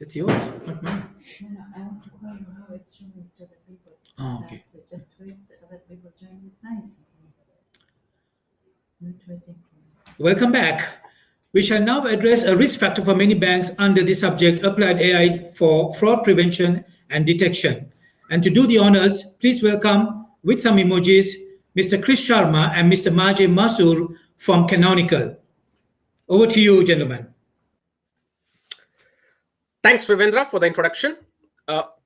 It's yours, not mine. No, I want to tell you how it's showing to the people. Oh, okay. So just wait, other people join it nicely. Not waiting for me. Welcome back. We shall now address a risk factor for many banks under the subject Applied AI for fraud prevention and detection. And to do the honors, please welcome, with some emojis, Mr. Kris Sharma and Mr. Majid Masur from Canonical. Over to you, gentlemen. Thanks, Ravindra, for the introduction.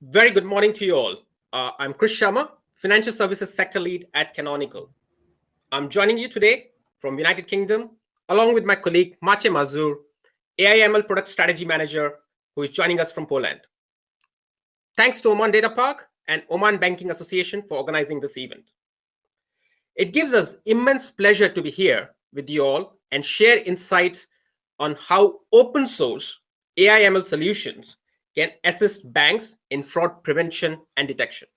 Very good morning to you all. I'm Kris Sharma, Financial Services Sector Lead at Canonical. I'm joining you today from United Kingdom, along with my colleague Maciej Mazur, AI/ML Product Strategy Manager, who is joining us from Poland. Thanks to Oman Data Park and Oman Banking Association for organizing this event. It gives us immense pleasure to be here with you all and share insights on how open source AI/ML solutions can assist banks in fraud prevention and detection.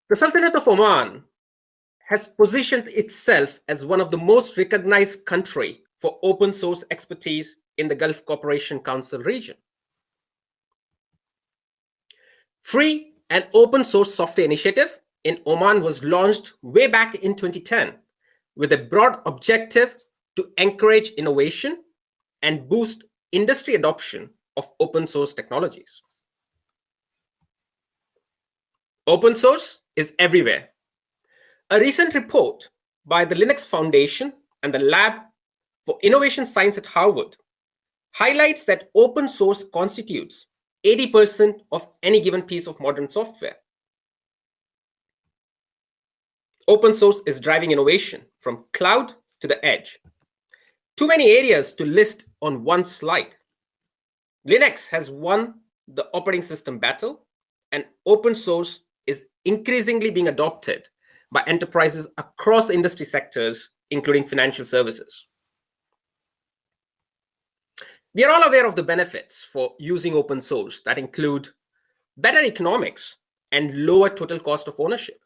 The Sultanate of Oman has positioned itself as one of the most recognized countries for open source expertise in the Gulf Cooperation Council region. Free and open source software initiative in Oman was launched way back in 2010 with a broad objective to encourage innovation and boost industry adoption of open source technologies. Open source is everywhere. A recent report by the Linux Foundation and the Lab for Innovation Science at Harvard highlights that open source constitutes 80% of any given piece of modern software. Open source is driving innovation from cloud to the edge. Too many areas to list on one slide. Linux has won the operating system battle, and open source is increasingly being adopted by enterprises across industry sectors, including financial services. We are all aware of the benefits for using open source that include better economics and lower total cost of ownership,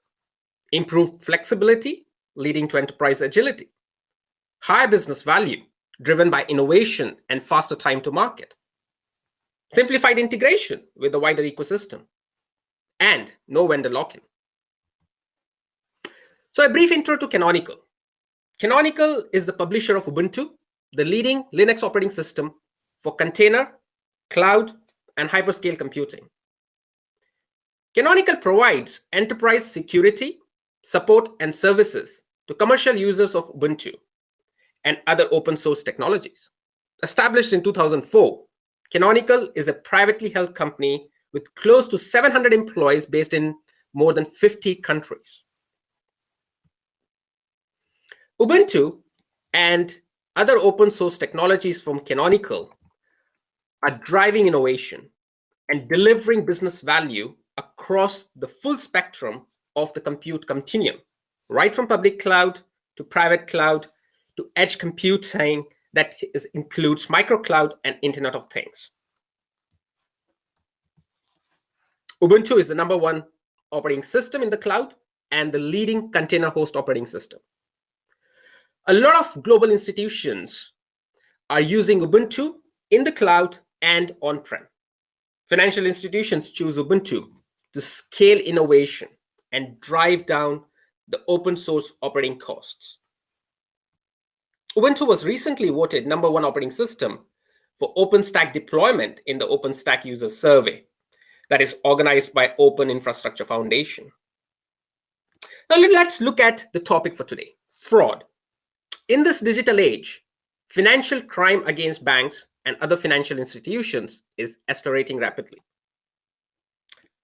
improved flexibility leading to enterprise agility, higher business value driven by innovation and faster time to market, simplified integration with the wider ecosystem, and no vendor lock-in. So a brief intro to Canonical. Canonical is the publisher of Ubuntu, the leading Linux operating system for container, cloud, and hyperscale computing. Canonical provides enterprise security, support, and services to commercial users of Ubuntu and other open source technologies. Established in 2004, Canonical is a privately held company with close to 700 employees based in more than 50 countries. Ubuntu and other open source technologies from Canonical are driving innovation and delivering business value across the full spectrum of the compute continuum, right from public cloud to private cloud to edge computing that includes microcloud and Internet of Things. Ubuntu is the #1 operating system in the cloud and the leading container host operating system. A lot of global institutions are using Ubuntu in the cloud and on-prem. Financial institutions choose Ubuntu to scale innovation and drive down the open source operating costs. Ubuntu was recently voted #1 operating system for OpenStack deployment in the OpenStack user survey that is organized by Open Infrastructure Foundation. Now let's look at the topic for today, fraud. In this digital age, financial crime against banks and other financial institutions is accelerating rapidly.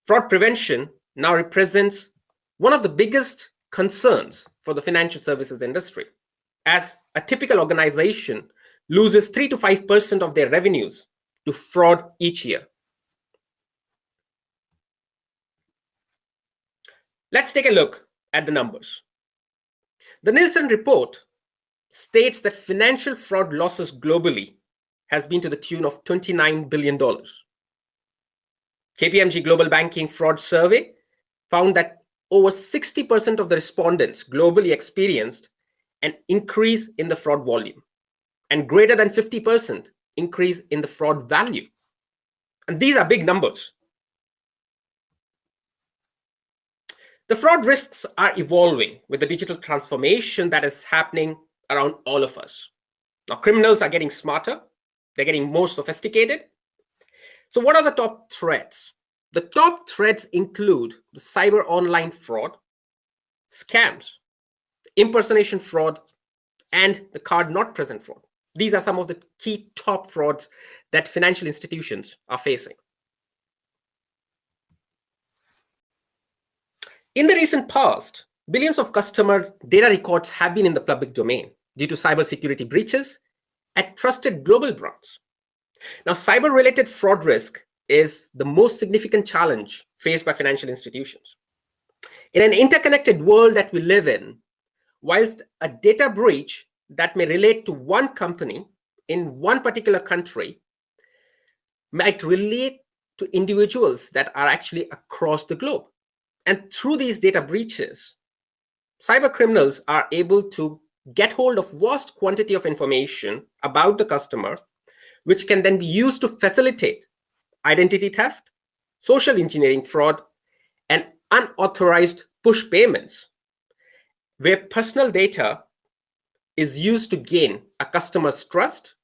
Fraud prevention now represents one of the biggest concerns for the financial services industry, as a typical organization loses 3 to 5% of their revenues to fraud each year. Let's take a look at the numbers. The Nielsen report states that financial fraud losses globally has been to the tune of $29 billion. KPMG Global Banking Fraud Survey found that over 60% of the respondents globally experienced an increase in the fraud volume, and greater than 50% increase in the fraud value. And these are big numbers. The fraud risks are evolving with the digital transformation that is happening around all of us. Now, criminals are getting smarter. They're getting more sophisticated. So what are the top threats? The top threats include the cyber online fraud, scams, impersonation fraud, and the card not present fraud. These are some of the key top frauds that financial institutions are facing. In the recent past, billions of customer data records have been in the public domain due to cybersecurity breaches at trusted global brands. Now, cyber-related fraud risk is the most significant challenge faced by financial institutions. In an interconnected world that we live in, whilst a data breach that may relate to one company in one particular country might relate to individuals that are actually across the globe. And through these data breaches, cyber criminals are able to get hold of vast quantity of information about the customer, which can then be used to facilitate identity theft, social engineering fraud, and unauthorized push payments, where personal data is used to gain a customer's trust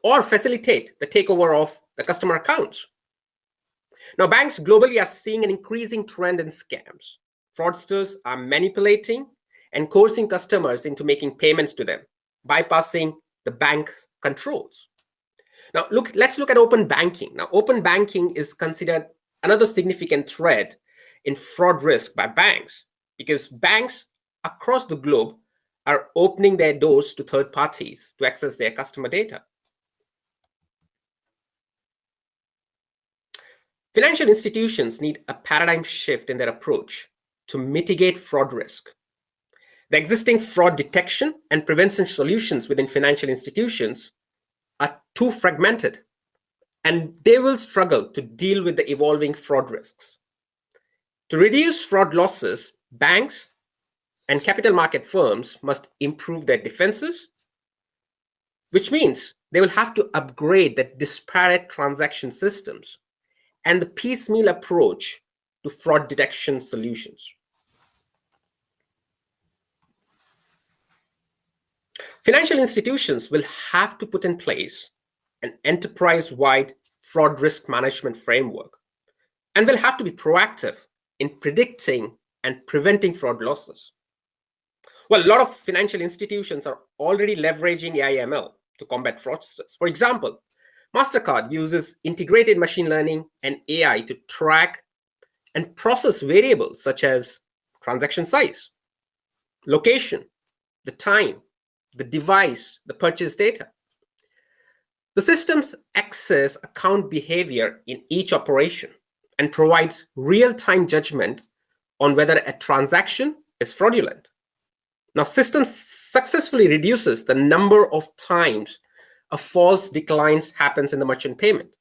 or facilitate the takeover of the customer accounts. Now, banks globally are seeing an increasing trend in scams. Fraudsters are manipulating and coercing customers into making payments to them, bypassing the bank controls. Now, let's look at open banking. Now, open banking is considered another significant threat in fraud risk by banks, because banks across the globe are opening their doors to third parties to access their customer data. Financial institutions need a paradigm shift in their approach to mitigate fraud risk. The existing fraud detection and prevention solutions within financial institutions are too fragmented, and they will struggle to deal with the evolving fraud risks. To reduce fraud losses, banks and capital market firms must improve their defenses, which means they will have to upgrade the disparate transaction systems and the piecemeal approach to fraud detection solutions. Financial institutions will have to put in place an enterprise-wide fraud risk management framework and will have to be proactive in predicting and preventing fraud losses. Well, a lot of financial institutions are already leveraging AI/ML to combat fraudsters. For example, MasterCard uses integrated machine learning and AI to track and process variables such as transaction size, location, the time, the device, the purchase data. The systems access account behavior in each operation and provides real-time judgment on whether a transaction is fraudulent. Now, systems successfully reduces the number of times a false decline happens in the merchant payment.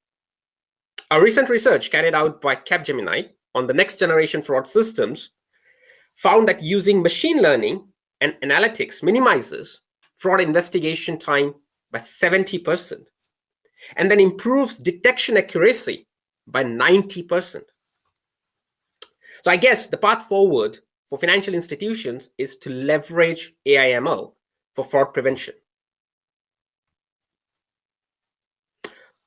A recent research carried out by Capgemini on the next generation fraud systems found that using machine learning and analytics minimizes fraud investigation time by 70% and then improves detection accuracy by 90%. So I guess the path forward for financial institutions is to leverage AI/ML for fraud prevention.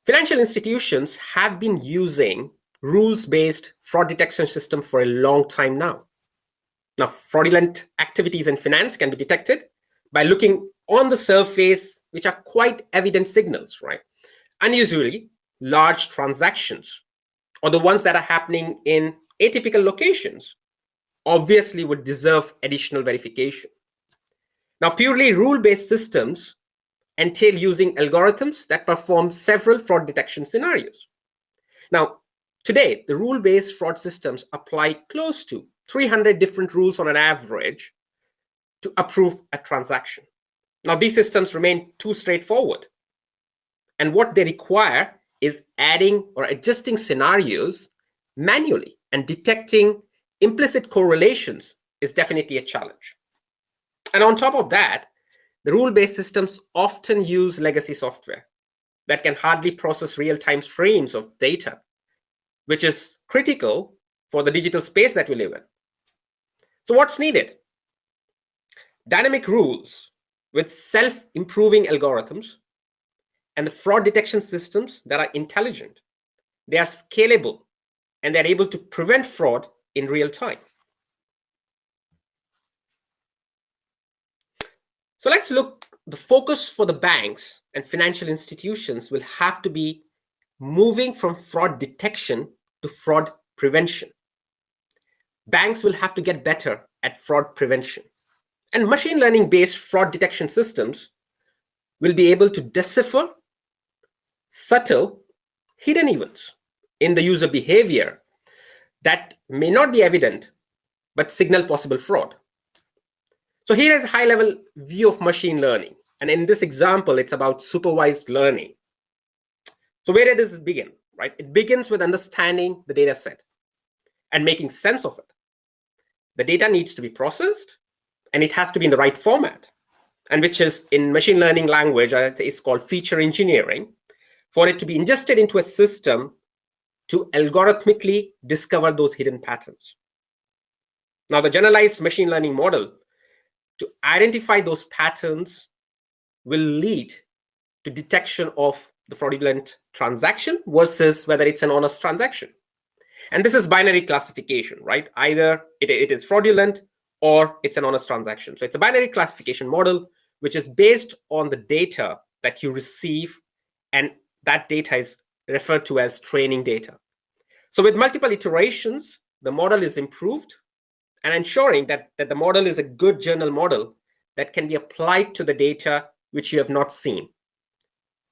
Financial institutions have been using rules-based fraud detection system for a long time now. Now, fraudulent activities in finance can be detected by looking on the surface, which are quite evident signals, right? Unusually large transactions, or the ones that are happening in atypical locations, obviously would deserve additional verification. Now, purely rule-based systems entail using algorithms that perform several fraud detection scenarios. Now, today, the rule-based fraud systems apply close to 300 different rules on an average to approve a transaction. Now, these systems remain too straightforward. And what they require is adding or adjusting scenarios manually, and detecting implicit correlations is definitely a challenge. And on top of that, the rule-based systems often use legacy software, that can hardly process real-time streams of data, which is critical for the digital space that we live in. So what's needed? Dynamic rules with self-improving algorithms and the fraud detection systems that are intelligent. They are scalable and they're able to prevent fraud in real time. So let's look, the focus for the banks and financial institutions will have to be moving from fraud detection to fraud prevention. Banks will have to get better at fraud prevention. And machine learning-based fraud detection systems will be able to decipher subtle, hidden events in the user behavior that may not be evident, but signal possible fraud. So here is a high-level view of machine learning. And in this example, it's about supervised learning. So where does this begin, right? It begins with understanding the data set and making sense of it. The data needs to be processed, and it has to be in the right format, and which is in machine learning language, is called feature engineering, for it to be ingested into a system to algorithmically discover those hidden patterns. Now, the generalized machine learning model to identify those patterns will lead to detection of the fraudulent transaction versus whether it's an honest transaction. And this is binary classification, right? Either it is fraudulent or it's an honest transaction. So it's a binary classification model, which is based on the data that you receive, and that data is referred to as training data. So with multiple iterations, the model is improved and ensuring that the model is a good journal model that can be applied to the data which you have not seen.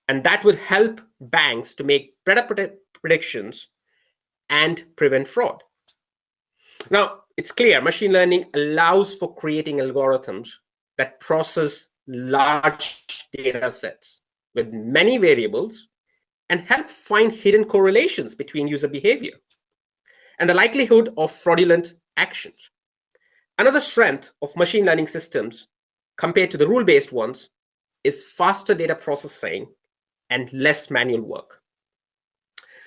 And that will help banks to make better predictions and prevent fraud. Now, it's clear machine learning allows for creating algorithms that process large data sets with many variables and help find hidden correlations between user behavior and the likelihood of fraudulent actions. Another strength of machine learning systems compared to the rule-based ones is faster data processing and less manual work.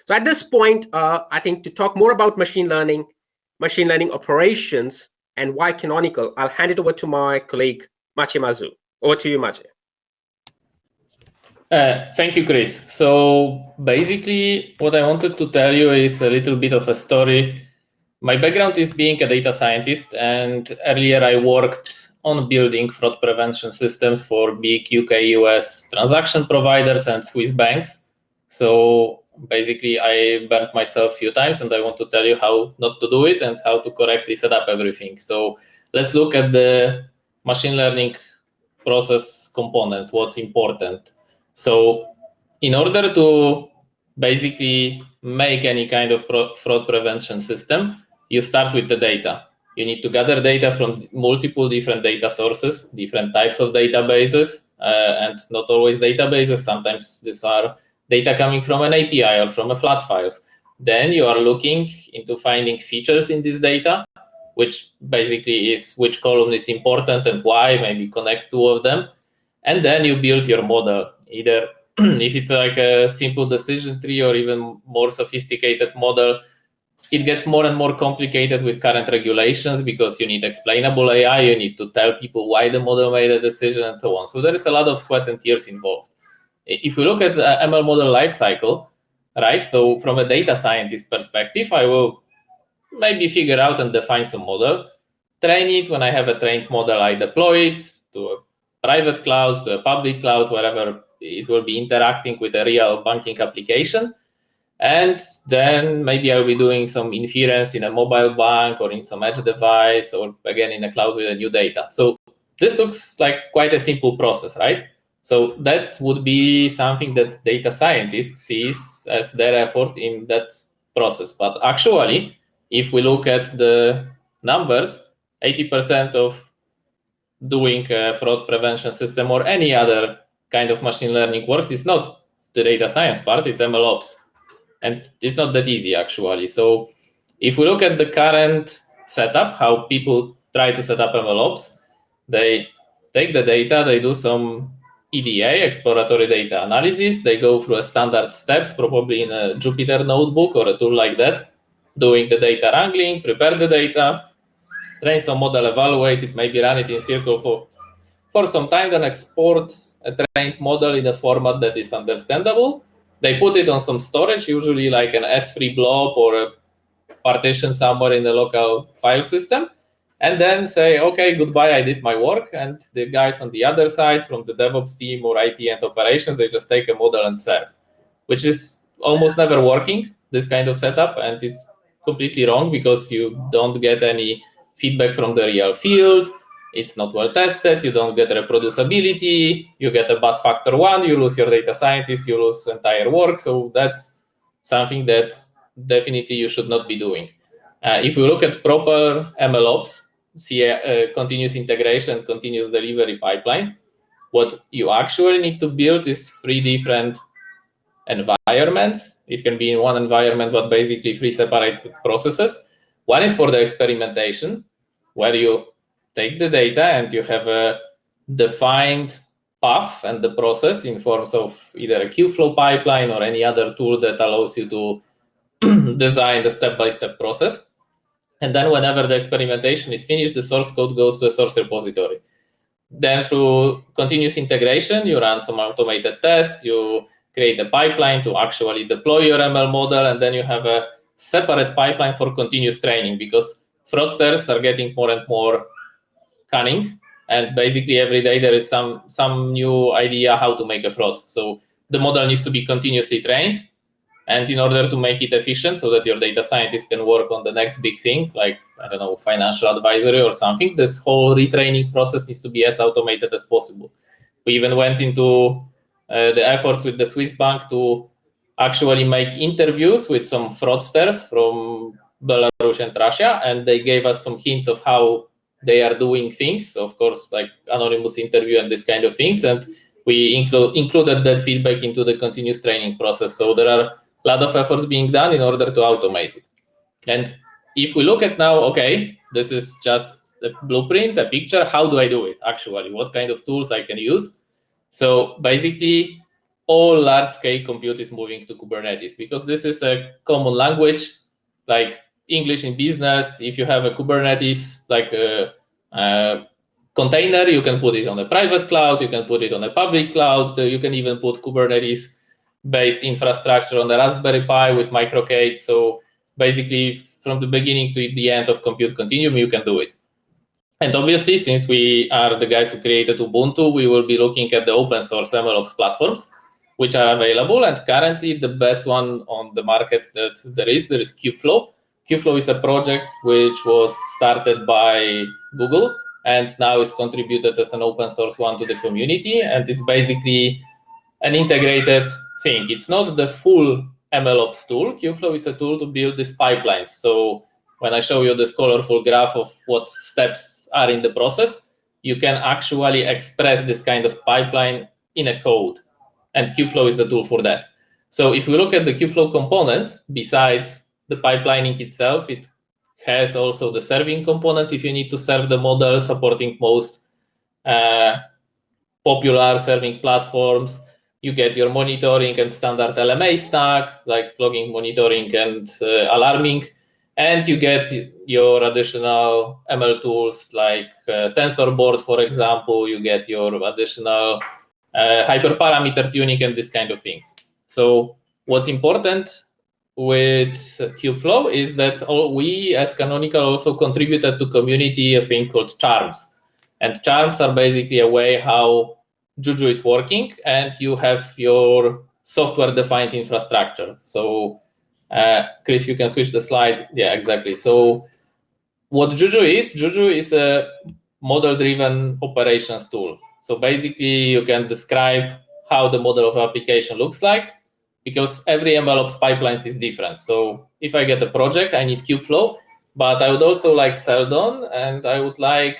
So at this point, I think to talk more about machine learning operations, and why Canonical, I'll hand it over to my colleague, Maciej Mazu. Over to you, Maciej. Thank you, Kris. So basically, what I wanted to tell you is a little bit of a story. My background is being a data scientist, and earlier I worked on building fraud prevention systems for big UK, US transaction providers and Swiss banks. So basically, I burnt myself a few times, and I want to tell you how not to do it and how to correctly set up everything. So let's look at the machine learning process components, what's important. So in order to basically make any kind of fraud prevention system, you start with the data. You need to gather data from multiple different data sources, different types of databases, and not always databases. Sometimes these are data coming from an API or from a flat files. Then you are looking into finding features in this data, which basically is which column is important and why, maybe connect two of them. And then you build your model, either if it's like a simple decision tree or even more sophisticated model. It gets more and more complicated with current regulations because you need explainable AI, you need to tell people why the model made a decision and so on. So there is a lot of sweat and tears involved. If we look at the ML model lifecycle, right? So from a data scientist perspective, I will maybe figure out and define some model, train it. When I have a trained model, I deploy it to a private cloud, to a public cloud, wherever it will be interacting with a real banking application. And then maybe I'll be doing some inference in a mobile bank or in some edge device, or again in a cloud with a new data. So this looks like quite a simple process, right? So that would be something that data scientists sees as their effort in that process. But actually, if we look at the numbers, 80% of doing a fraud prevention system or any other kind of machine learning works is not the data science part, it's MLOps. And it's not that easy, actually. So if we look at the current setup, how people try to set up MLOps, they take the data, they do some EDA, exploratory data analysis. They go through a standard steps, probably in a Jupyter notebook or a tool like that, doing the data wrangling, prepare the data, train some model, evaluate it, maybe run it in circle for some time, then export a trained model in a format that is understandable. They put it on some storage, usually like an S3 blob or a partition somewhere in the local file system, and then say, okay, goodbye, I did my work. And the guys on the other side from the DevOps team or IT and operations, they just take a model and serve, which is almost never working, this kind of setup. And it's completely wrong because you don't get any feedback from the real field. It's not well tested. You don't get reproducibility. You get a bus factor 1. You lose your data scientist. You lose entire work. So that's something that definitely you should not be doing. If you look at proper MLOps, continuous integration, continuous delivery pipeline, what you actually need to build is 3 different environments. It can be in one environment, but basically 3 separate processes. One is for the experimentation, where you take the data and you have a defined path and the process in forms of either a QFlow pipeline or any other tool that allows you to design the step-by-step process. And then whenever the experimentation is finished, the source code goes to a source repository. Then through continuous integration, you run some automated tests, you create a pipeline to actually deploy your ML model, and then you have a separate pipeline for continuous training, because fraudsters are getting more and more cunning, and basically every day there is some new idea how to make a fraud. So the model needs to be continuously trained, and in order to make it efficient so that your data scientist can work on the next big thing, like, I don't know, financial advisory or something, this whole retraining process needs to be as automated as possible. We even went into the efforts with the Swiss bank to actually make interviews with some fraudsters from Belarus and Russia, and they gave us some hints of how they are doing things, of course, like anonymous interview and this kind of things, and we included that feedback into the continuous training process. So there are a lot of efforts being done in order to automate it. And if we look at now, okay, this is just a blueprint, a picture, how do I do it actually? What kind of tools I can use? So basically, all large-scale compute is moving to Kubernetes, because this is a common language, like English in business. If you have a Kubernetes, like a container, you can put it on a private cloud, you can put it on a public cloud, you can even put Kubernetes-based infrastructure on the Raspberry Pi with microcade. So basically, from the beginning to the end of Compute Continuum, you can do it. And obviously, since we are the guys who created Ubuntu, we will be looking at the open source MLOps platforms, which are available. And currently, the best one on the market that there is QFlow. QFlow is a project which was started by Google and now is contributed as an open source one to the community. And it's basically an integrated thing. It's not the full MLOps tool. QFlow is a tool to build these pipelines. So when I show you this colorful graph of what steps are in the process, you can actually express this kind of pipeline in a code. And QFlow is the tool for that. So if we look at the QFlow components, besides the pipelining itself, it has also the serving components if you need to serve the model, supporting most popular serving platforms. You get your monitoring and standard LMA stack, like logging, monitoring, and alarming. And you get your additional ML tools like TensorBoard, for example. You get your additional hyperparameter tuning and this kind of things. So what's important with QFlow is that we as Canonical also contributed to community a thing called charms. And charms are basically a way how Juju is working, and you have your software-defined infrastructure. So Kris, you can switch the slide. Yeah, exactly. So what Juju is a model-driven operations tool. So basically, you can describe how the model of application looks like, because every MLOps pipelines is different. So if I get a project, I need QFlow, but I would also like Seldon, and I would like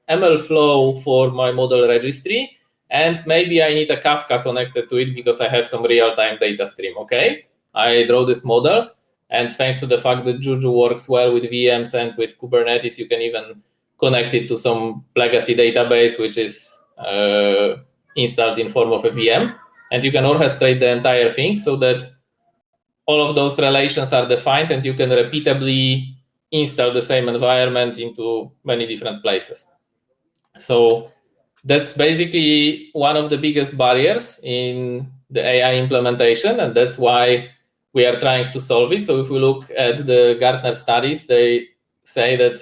MLflow for my model registry, and maybe I need a Kafka connected to it because I have some real-time data stream. Okay, I draw this model, and thanks to the fact that Juju works well with VMs and with Kubernetes, you can even connect it to some legacy database, which is installed in form of a VM, and you can orchestrate the entire thing so that all of those relations are defined and you can repeatably install the same environment into many different places. So that's basically one of the biggest barriers in the AI implementation, and that's why we are trying to solve it. So if we look at the Gartner studies, they say that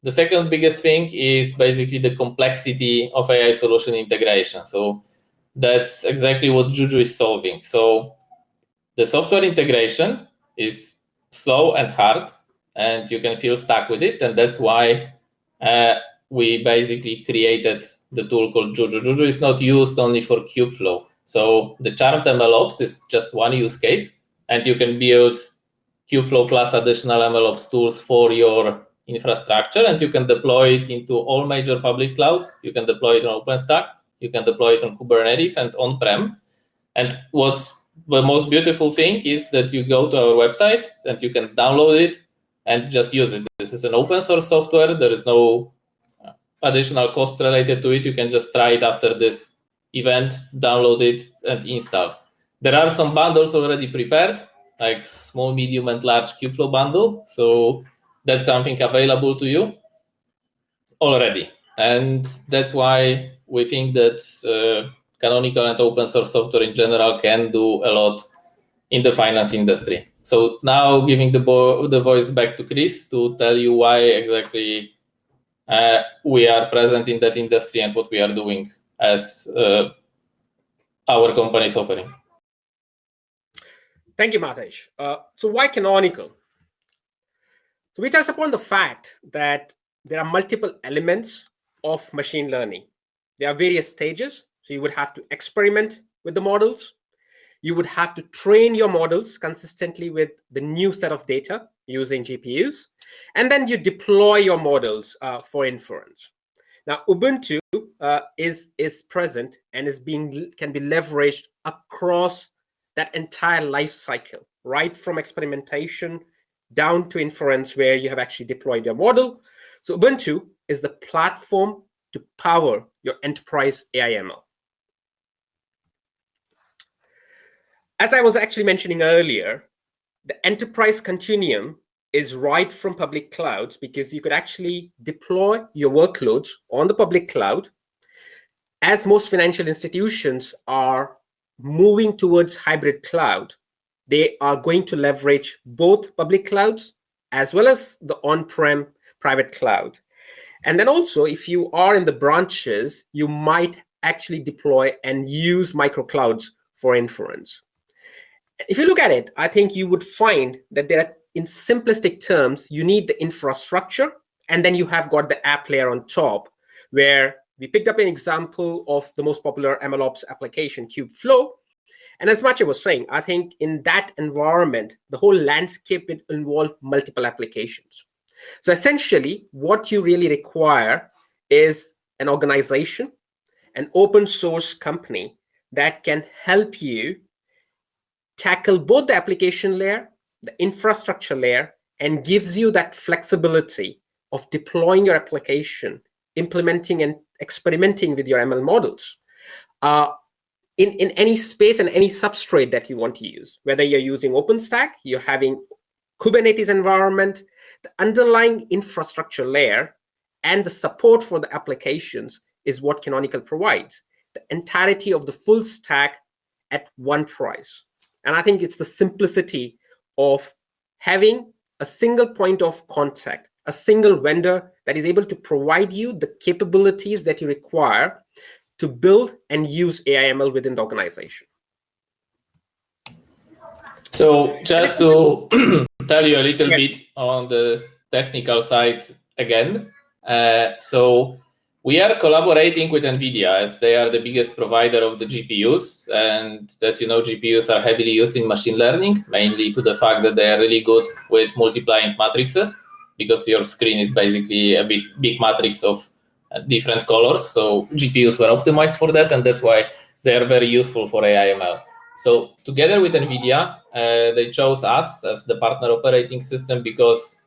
the second biggest thing is basically the complexity of AI solution integration. So that's exactly what Juju is solving. So the software integration is slow and hard, and you can feel stuck with it. And that's why we basically created the tool called Juju. Juju is not used only for QFlow. So the charmed MLOps is just one use case, and you can build QFlow plus additional MLOps tools for your infrastructure, and you can deploy it into all major public clouds. You can deploy it on OpenStack. You can deploy it on Kubernetes and on-prem. And what's the most beautiful thing is that you go to our website and you can download it and just use it. This is an open source software. There is no additional costs related to it. You can just try it after this event, download it, and install. There are some bundles already prepared, like small, medium, and large QFlow bundle. So that's something available to you already. And that's why we think that Canonical and open source software in general can do a lot in the finance industry. So now giving the voice back to Kris to tell you why exactly we are present in that industry and what we are doing as our company is offering. Thank you, Matej. So why Canonical? So we touched upon the fact that there are multiple elements of machine learning. There are various stages. So you would have to experiment with the models. You would have to train your models consistently with the new set of data using GPUs. And then you deploy your models for inference. Now, Ubuntu is present and can be leveraged across that entire life cycle, right from experimentation down to inference where you have actually deployed your model. So Ubuntu is the platform to power your enterprise AI/ML. As I was actually mentioning earlier, the enterprise continuum is right from public clouds because you could actually deploy your workloads on the public cloud. As most financial institutions are moving towards hybrid cloud, they are going to leverage both public clouds as well as the on-prem private cloud. And then also, if you are in the branches, you might actually deploy and use microclouds for inference. If you look at it, I think you would find that there are, in simplistic terms, you need the infrastructure, and then you have got the app layer on top, where we picked up an example of the most popular MLOps application, QFlow. And as Maciej was saying, I think in that environment, the whole landscape will involve multiple applications. So essentially, what you really require is an organization, an open source company that can help you tackle both the application layer, the infrastructure layer, and gives you that flexibility of deploying your application, implementing and experimenting with your ML models in any space and any substrate that you want to use. Whether you're using OpenStack, you're having Kubernetes environment, the underlying infrastructure layer, and the support for the applications is what Canonical provides. The entirety of the full stack at one price. And I think it's the simplicity of having a single point of contact, a single vendor that is able to provide you the capabilities that you require to build and use AI/ML within the organization. So just to tell you a little bit on the technical side again. So we are collaborating with NVIDIA as they are the biggest provider of the GPUs. And as you know, GPUs are heavily used in machine learning, mainly to the fact that they are really good with multiplying matrices, because your screen is basically a big matrix of different colors. So GPUs were optimized for that, and that's why they are very useful for AI/ML. So together with NVIDIA, they chose us as the partner operating system because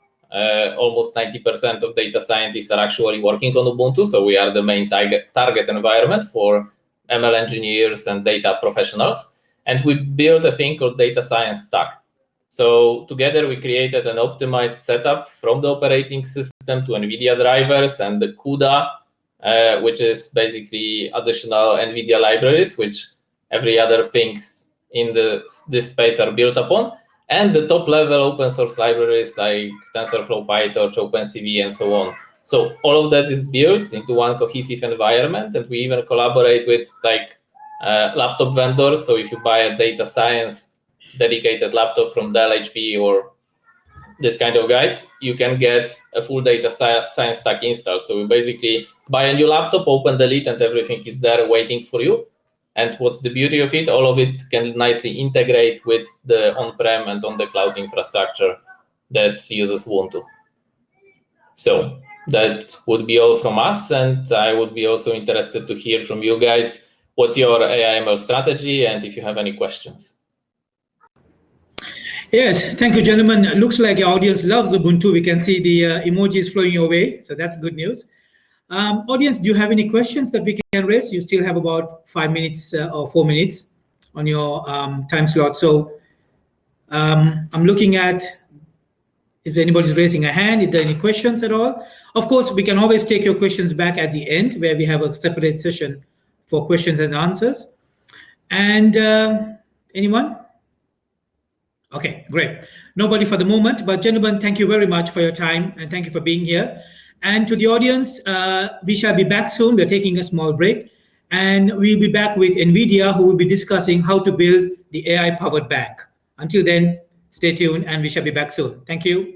almost 90% of data scientists are actually working on Ubuntu. So we are the main target environment for ML engineers and data professionals. And we built a thing called data science stack. So together we created an optimized setup from the operating system to NVIDIA drivers and the CUDA, which is basically additional NVIDIA libraries, which every other things in this space are built upon, and the top level open source libraries like TensorFlow, PyTorch, OpenCV, and so on. So all of that is built into one cohesive environment, and we even collaborate with laptop vendors. So if you buy a data science dedicated laptop from Dell, HP, or this kind of guys, you can get a full data science stack installed. So you basically buy a new laptop, open Delete, and everything is there waiting for you. And what's the beauty of it? All of it can nicely integrate with the on-prem and on the cloud infrastructure that users want to. So that would be all from us. And I would be also interested to hear from you guys. What's your AI/ML strategy? And if you have any questions. Yes, thank you, gentlemen. Looks like your audience loves Ubuntu. We can see the emojis flowing your way. So that's good news. Audience, do you have any questions that we can raise? You still have about 5 minutes or 4 minutes on your time slot. So I'm looking at if anybody's raising a hand, if there are any questions at all. Of course, we can always take your questions back at the end where we have a separate session for questions and answers. And anyone? Okay, great. Nobody for the moment, but gentlemen, thank you very much for your time and thank you for being here. And to the audience, we shall be back soon. We're taking a small break and we'll be back with NVIDIA, who will be discussing how to build the AI-powered bank. Until then, stay tuned and we shall be back soon. Thank you.